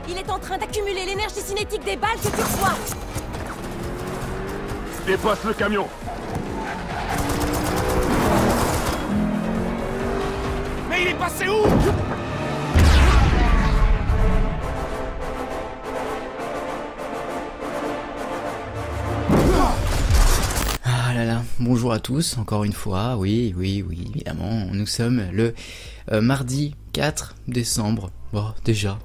Il est en train d'accumuler l'énergie cinétique des balles que tu reçois. Dépasse le camion. Mais il est passé où? Ah là là, bonjour à tous, encore une fois, oui, évidemment, nous sommes le mardi 4 décembre, bon, déjà,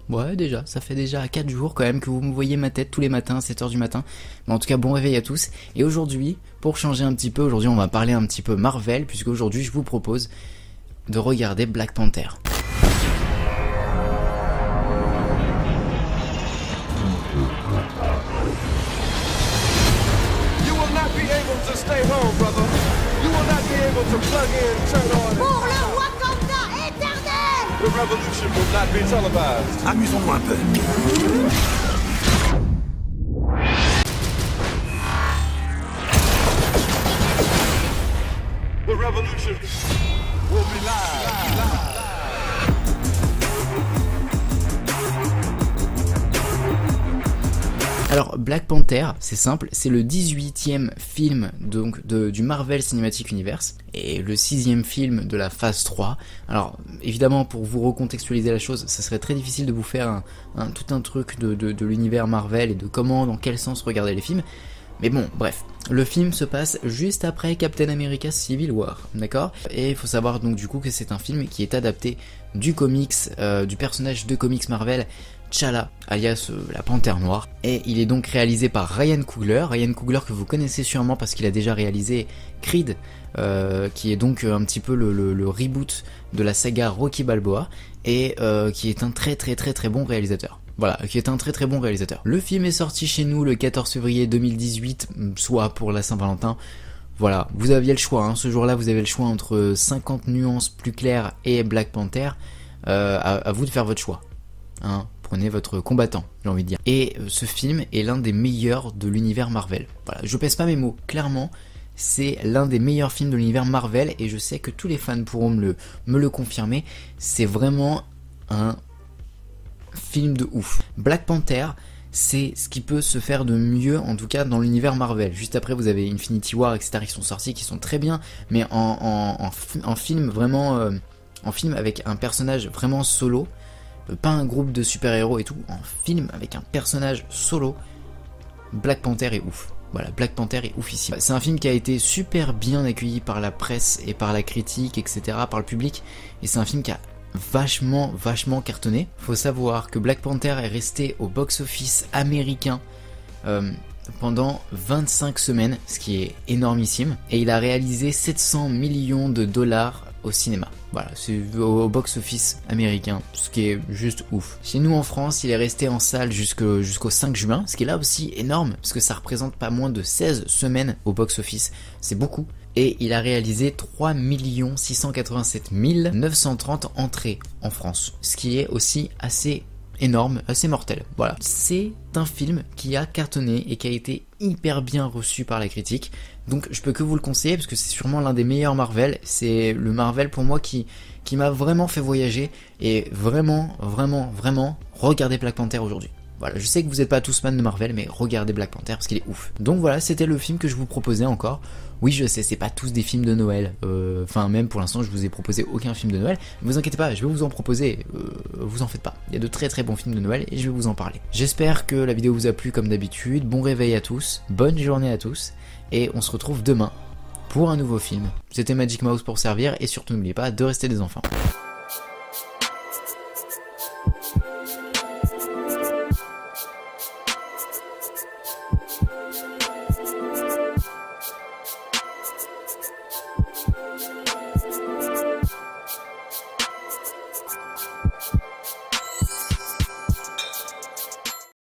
ça fait déjà 4 jours quand même que vous me voyez ma tête tous les matins à 7h du matin, mais en tout cas, bon réveil à tous, et aujourd'hui, pour changer un petit peu, aujourd'hui on va parler un petit peu Marvel, puisqu'aujourd'hui je vous propose de regarder Black Panther. Stay home, brother. You will not be able to plug in, turn on. Pour le Wakanda éternel! The revolution will not be televised. Amusons-nous un peu. The revolution will be live. Alors Black Panther, c'est simple, c'est le 18e film donc du Marvel Cinematic Universe et le 6e film de la phase 3. Alors évidemment pour vous recontextualiser la chose, ça serait très difficile de vous faire tout un truc de l'univers Marvel et de comment, dans quel sens regarder les films. Mais bon, bref, le film se passe juste après Captain America Civil War, d'accord? Et il faut savoir donc du coup que c'est un film qui est adapté du comics, du personnage de comics Marvel, T'Challa, alias la Panthère Noire, et il est donc réalisé par Ryan Coogler que vous connaissez sûrement parce qu'il a déjà réalisé Creed, qui est donc un petit peu le reboot de la saga Rocky Balboa, et qui est un très bon réalisateur. Voilà, qui est un très bon réalisateur. Le film est sorti chez nous le 14 février 2018, soit pour la Saint-Valentin. Voilà, vous aviez le choix, hein. Ce jour-là vous avez le choix entre 50 nuances plus claires et Black Panther, à vous de faire votre choix, hein. Prenez votre combattant, j'ai envie de dire. Et ce film est l'un des meilleurs de l'univers Marvel. Voilà, je pèse pas mes mots, clairement, c'est l'un des meilleurs films de l'univers Marvel, et je sais que tous les fans pourront me le confirmer, c'est vraiment un film de ouf. Black Panther, c'est ce qui peut se faire de mieux, en tout cas dans l'univers Marvel. Juste après vous avez Infinity War, etc. qui sont sortis, qui sont très bien, mais en film vraiment, en film avec un personnage vraiment solo, pas un groupe de super-héros et tout, en film avec un personnage solo, Black Panther est ouf. Voilà, Black Panther est ouf ici. C'est un film qui a été super bien accueilli par la presse et par la critique, etc., par le public, et c'est un film qui a vachement cartonné. Faut savoir que Black Panther est resté au box-office américain pendant 25 semaines, ce qui est énormissime, et il a réalisé 700 millions de dollars au cinéma. Voilà, c'est au box-office américain, ce qui est juste ouf. Chez nous en France, il est resté en salle jusqu'au 5 juin, ce qui est là aussi énorme, parce que ça représente pas moins de 16 semaines au box-office, c'est beaucoup. Et il a réalisé 3 687 930 entrées en France, ce qui est aussi assez énorme, assez mortel. Voilà, c'est un film qui a cartonné et qui a été hyper bien reçu par la critique, donc je peux que vous le conseiller parce que c'est sûrement l'un des meilleurs Marvel. C'est le Marvel pour moi qui m'a vraiment fait voyager, et vraiment regardez Black Panther aujourd'hui. Voilà, je sais que vous n'êtes pas tous fans de Marvel, mais regardez Black Panther parce qu'il est ouf. Donc voilà, c'était le film que je vous proposais encore. Oui, je sais, c'est pas tous des films de Noël. Enfin, même pour l'instant, je vous ai proposé aucun film de Noël. Ne vous inquiétez pas, je vais vous en proposer. Vous en faites pas. Il y a de très bons films de Noël et je vais vous en parler. J'espère que la vidéo vous a plu comme d'habitude. Bon réveil à tous, bonne journée à tous, et on se retrouve demain pour un nouveau film. C'était Magic Mouse pour servir, et surtout n'oubliez pas de rester des enfants.